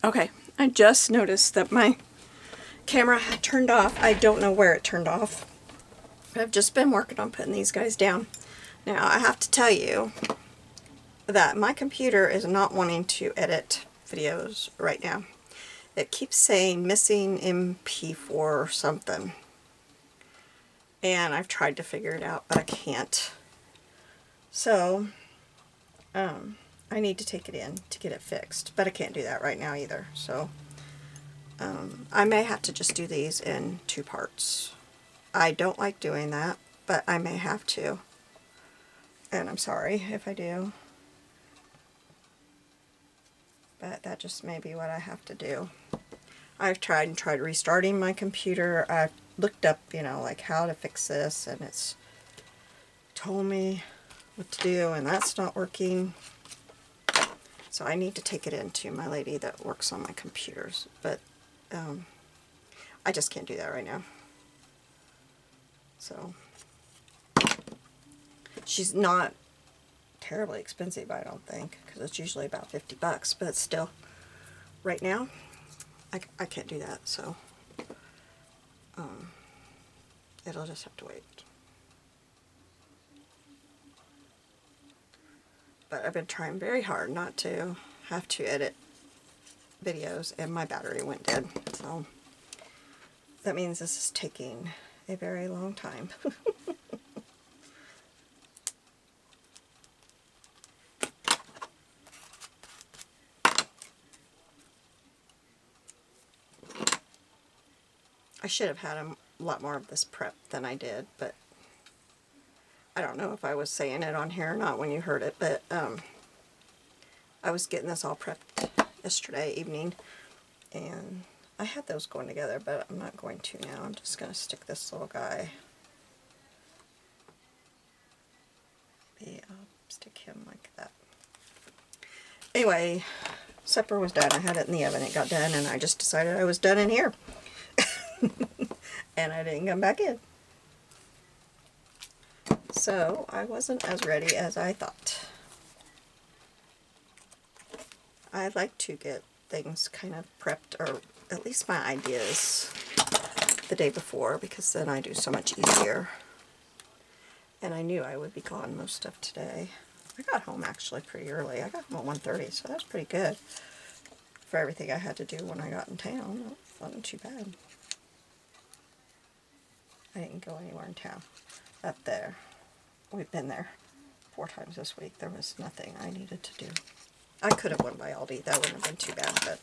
Okay, I just noticed that my camera had turned off. I don't know where it turned off. I've just been working on putting these guys down. Now, I have to tell you that my computer is not wanting to edit videos right now. It keeps saying missing MP4 or something. And I've tried to figure it out, but I can't. So, I need to take it in to get it fixed, but I can't do that right now either. So, I may have to just do these in 2 parts. I don't like doing that, but I may have to. And I'm sorry if I do. But that just may be what I have to do. I've tried restarting my computer. I've looked up, you know, like how to fix this, and it's told me what to do, and that's not working. So I need to take it into my lady that works on my computers, but I just can't do that right now. So she's not terribly expensive, I don't think, because it's usually about 50 bucks, but still, right now, I can't do that, so it'll just have to wait. But I've been trying very hard not to have to edit videos, and my battery went dead, so that means this is taking a very long time. I should have had a lot more of this prep than I did, but I don't know if I was saying it on here or not when you heard it, but I was getting this all prepped yesterday evening, and I had those going together, but I'm not going to now. I'm just going to stick this little guy. Yeah, I'll stick him like that. Anyway, supper was done. I had it in the oven. It got done, and I just decided I was done in here. And I didn't come back in. So I wasn't as ready as I thought. I like to get things kind of prepped, or at least my ideas, the day before, because then I do so much easier. And I knew I would be gone most of today. I got home actually pretty early. I got home at 1:30, so that's pretty good for everything I had to do when I got in town. It wasn't too bad. I didn't go anywhere in town. Up there. We've been there 4 times this week. There was nothing I needed to do. I could have went by Aldi. That wouldn't have been too bad, but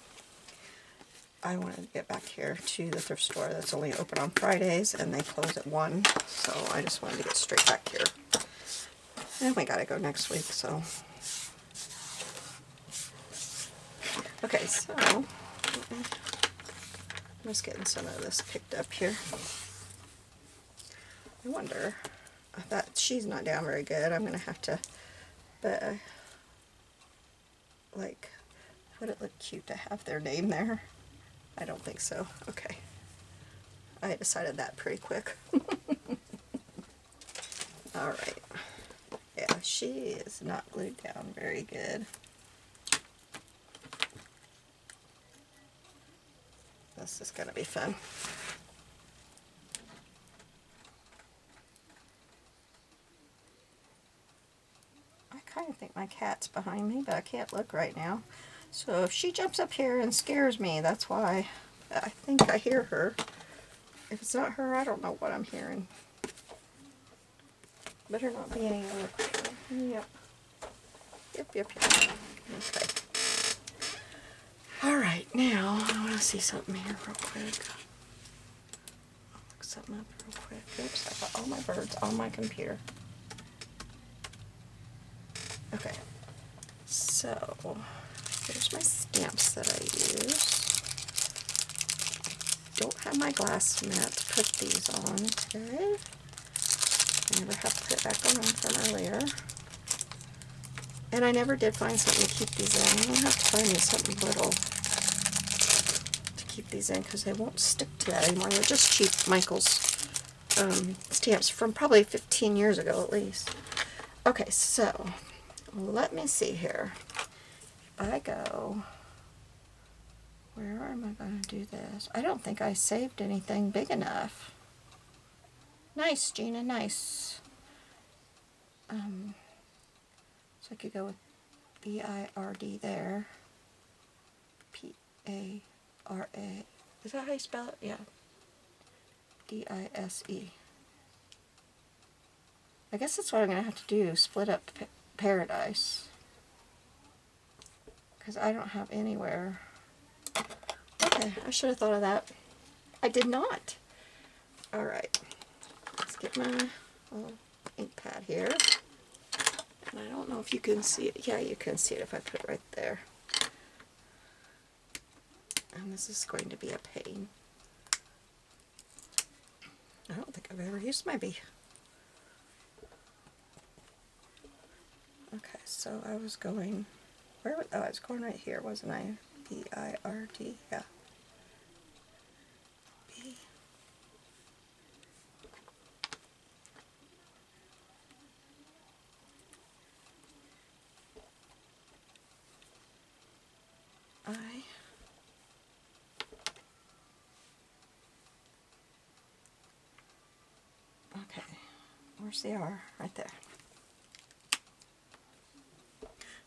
I wanted to get back here to the thrift store that's only open on Fridays, and they close at 1, so I just wanted to get straight back here. And we gotta go next week, so. Okay, so I'm just getting some of this picked up here. I wonder if that she's not down very good. I'm gonna have to, but like, would it look cute to have their name there? I don't think so. Okay, I decided that pretty quick. All right. Yeah, she is not glued down very good. This is gonna be fun. I kind of think my cat's behind me, but I can't look right now. So if she jumps up here and scares me, that's why. I think I hear her. If it's not her, I don't know what I'm hearing. Better not be any other creature. Yep. Yep. Okay. Alright, now I want to see something here real quick. I'll look something up real quick. Oops, I got all my birds on my computer. Okay, so here's my stamps that I use. Don't have my glass mat to put these on today. I never have to put it back on from earlier. And I never did find something to keep these in. I'm going to have to find me something little to keep these in, because they won't stick to that anymore. They're just cheap Michael's stamps from probably 15 years ago at least. Okay, so let me see here. I go where am I going to do this? I don't think I saved anything big enough. Nice, Gina, nice. So I could go with B-I-R-D there. P-A-R-A. Is that how you spell it? Yeah. D-I-S-E. I guess that's what I'm going to have to do, split up Paradise. Because I don't have anywhere. Okay, I should have thought of that. I did not. Alright. Let's get my little ink pad here. And I don't know if you can see it. Yeah, you can see it if I put it right there. And this is going to be a pain. I don't think I've ever used my B. Okay, so I was going, where was, oh, I was going right here, wasn't I? B-I-R-D, yeah. B. I. Okay, where's the R? Right there.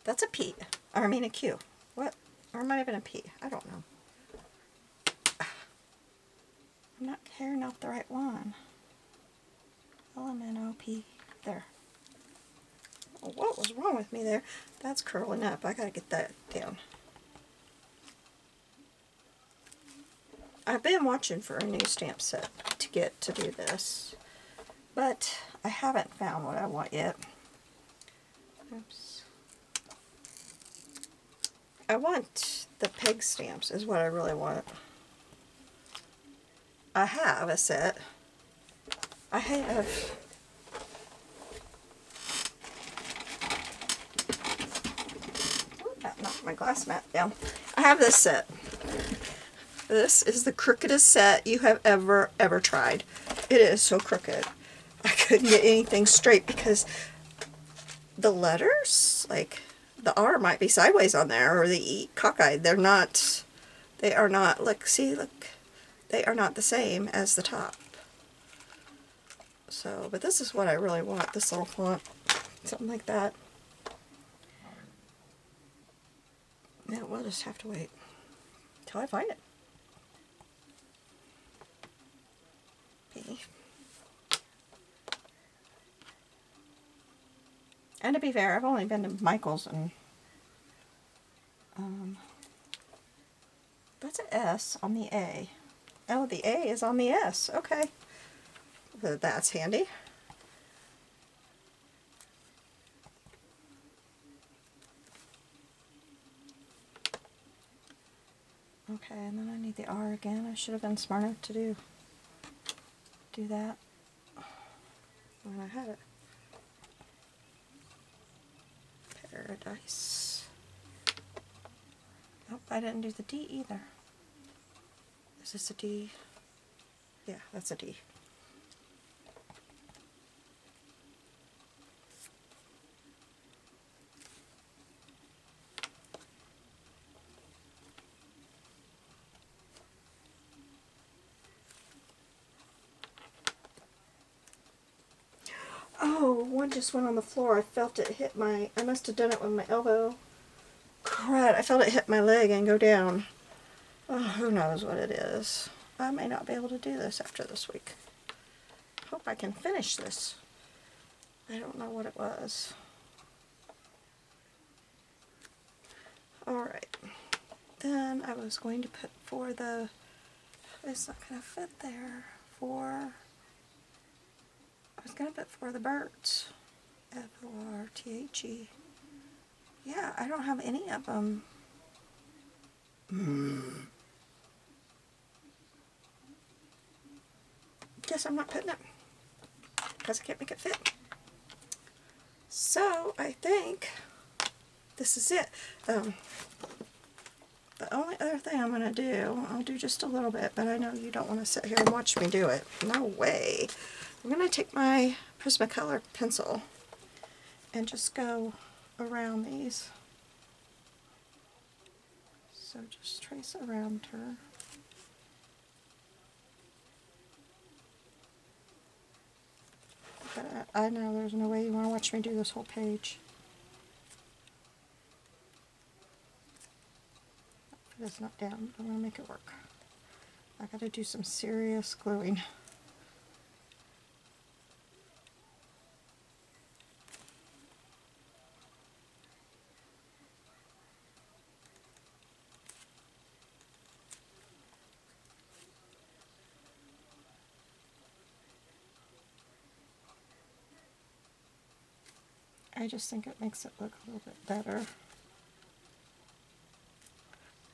That's a P, or I mean a Q. What? Or it might have been a P. I don't know. I'm not carrying out the right one. L-M-N-O-P. There. Oh, what was wrong with me there? That's curling up. I gotta get that down. I've been watching for a new stamp set to get to do this, but I haven't found what I want yet. Oops. I want the peg stamps is what I really want. I have a set. I have that knocked my glass mat down. I have this set. This is the crookedest set you have ever tried. It is so crooked. I couldn't get anything straight because the letters, like the R might be sideways on there, or the E cockeyed. They are not, look, see, look, they are not the same as the top. So, but this is what I really want, this little font, something like that. Yeah, we'll just have to wait till I find it. P. And to be fair, I've only been to Michael's, and that's an S on the A. Oh, the A is on the S. Okay. That's handy. Okay, and then I need the R again. I should have been smart enough to do that when I had it. Paradise. Nope, I didn't do the D either. Is this a D? Yeah, that's a D. Oh, one just went on the floor. I felt it hit my, I must have done it with my elbow. Crud, I felt it hit my leg and go down. Oh, who knows what it is. I may not be able to do this after this week. Hope I can finish this. I don't know what it was. Alright. Then I was going to put for the, it's not going to fit there, for, I was going to put for the birds. F-O-R-T-H-E. Yeah, I don't have any of them. Guess I'm not putting it because I can't make it fit. So I think this is it. The only other thing I'm going to do, I'll do just a little bit, but I know you don't want to sit here and watch me do it. No way. I'm going to take my Prismacolor pencil and just go around these. So just trace around her. But I know there's no way you want to watch me do this whole page. If it's not down, I'm going to make it work. I got to do some serious gluing. I just think it makes it look a little bit better.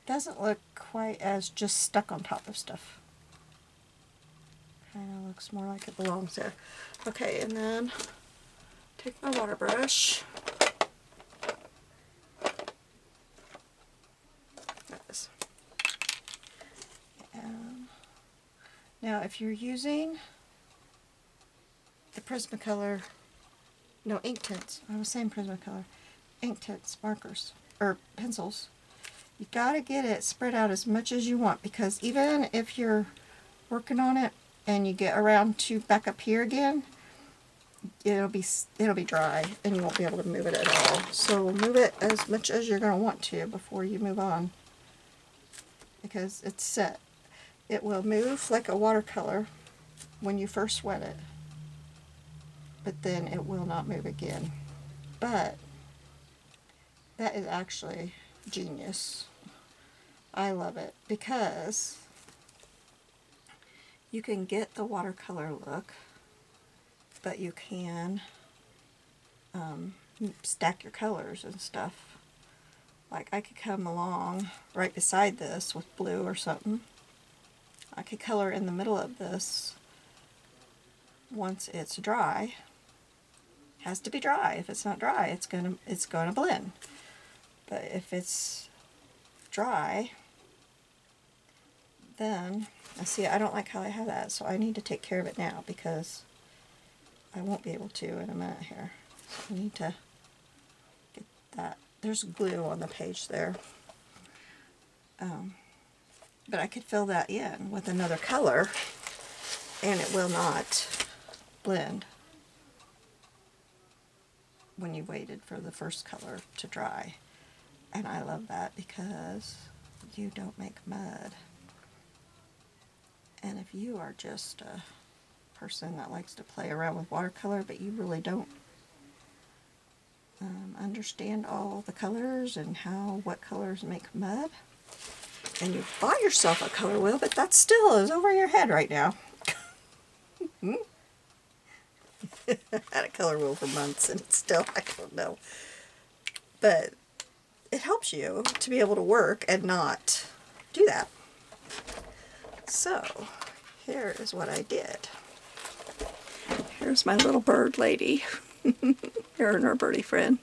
Doesn't look quite as just stuck on top of stuff. Kind of looks more like it belongs there. Okay, and then take my water brush. And now if you're using the Prismacolor, no, ink tints, I was saying Prismacolor, ink tints, markers, or pencils, you gotta get it spread out as much as you want, because even if you're working on it and you get around to back up here again, it'll be dry and you won't be able to move it at all. So move it as much as you're going to want to before you move on, because it's set. It will move like a watercolor when you first wet it, but then it will not move again. But that is actually genius. I love it because you can get the watercolor look, but you can stack your colors and stuff. Like I could come along right beside this with blue or something. I could color in the middle of this once it's dry. It has to be dry. If it's not dry, it's gonna blend. But if it's dry, then see, I don't like how I have that, so I need to take care of it now because I won't be able to in a minute here. So I need to get that. There's glue on the page there. But I could fill that in with another color and it will not blend when you waited for the first color to dry. And I love that because you don't make mud. And if you are just a person that likes to play around with watercolor, but you really don't understand all the colors and what colors make mud, and you buy yourself a color wheel, but that still is over your head right now. I had a color wheel for months and it's still, I don't know. But it helps you to be able to work and not do that. So, here is what I did. Here's my little bird lady. Her and her birdie friend.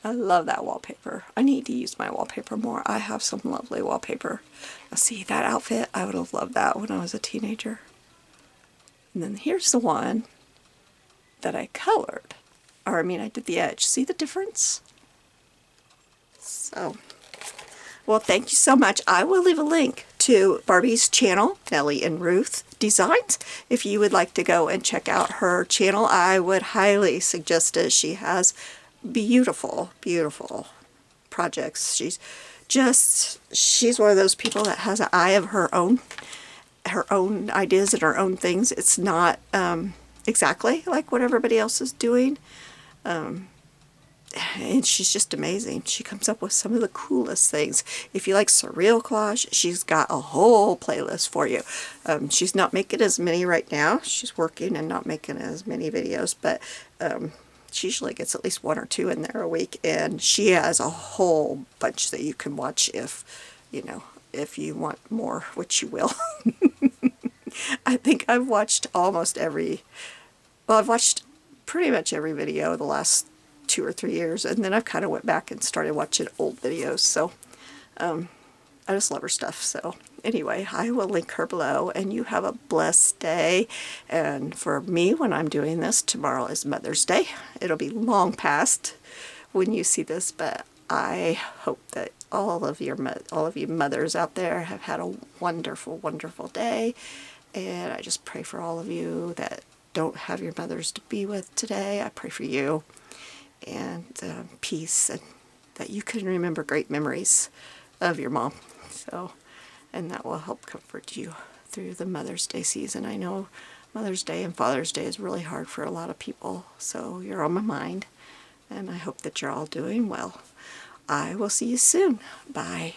I love that wallpaper. I need to use my wallpaper more. I have some lovely wallpaper. Now see, that outfit, I would have loved that when I was a teenager. And then here's the one that I colored. Or I mean, I did the edge. See the difference? So, well, thank you so much. I will leave a link to Barbie's channel, Nellie and Ruth Designs. If you would like to go and check out her channel, I would highly suggest it. She has beautiful, beautiful projects. She's one of those people that has an eye of her own ideas and her own things. It's not exactly like what everybody else is doing. And she's just amazing. She comes up with some of the coolest things. If you like surreal collage, she's got a whole playlist for you. She's not making as many right now. She's working and not making as many videos, but she usually gets at least 1 or 2 in there a week, and she has a whole bunch that you can watch if you want more, which you will. I think I've watched I've watched pretty much every video the last 2 or 3 years, and then I've kind of went back and started watching old videos, so I just love her stuff. So anyway, I will link her below, and you have a blessed day. And for me, when I'm doing this, tomorrow is Mother's Day. It'll be long past when you see this, but I hope that all of you mothers out there have had a wonderful, wonderful day. And I just pray for all of you that don't have your mothers to be with today. I pray for you and peace, and that you can remember great memories of your mom. So, and that will help comfort you through the Mother's Day season. I know Mother's Day and Father's Day is really hard for a lot of people, so you're on my mind, and I hope that you're all doing well. I will see you soon. Bye.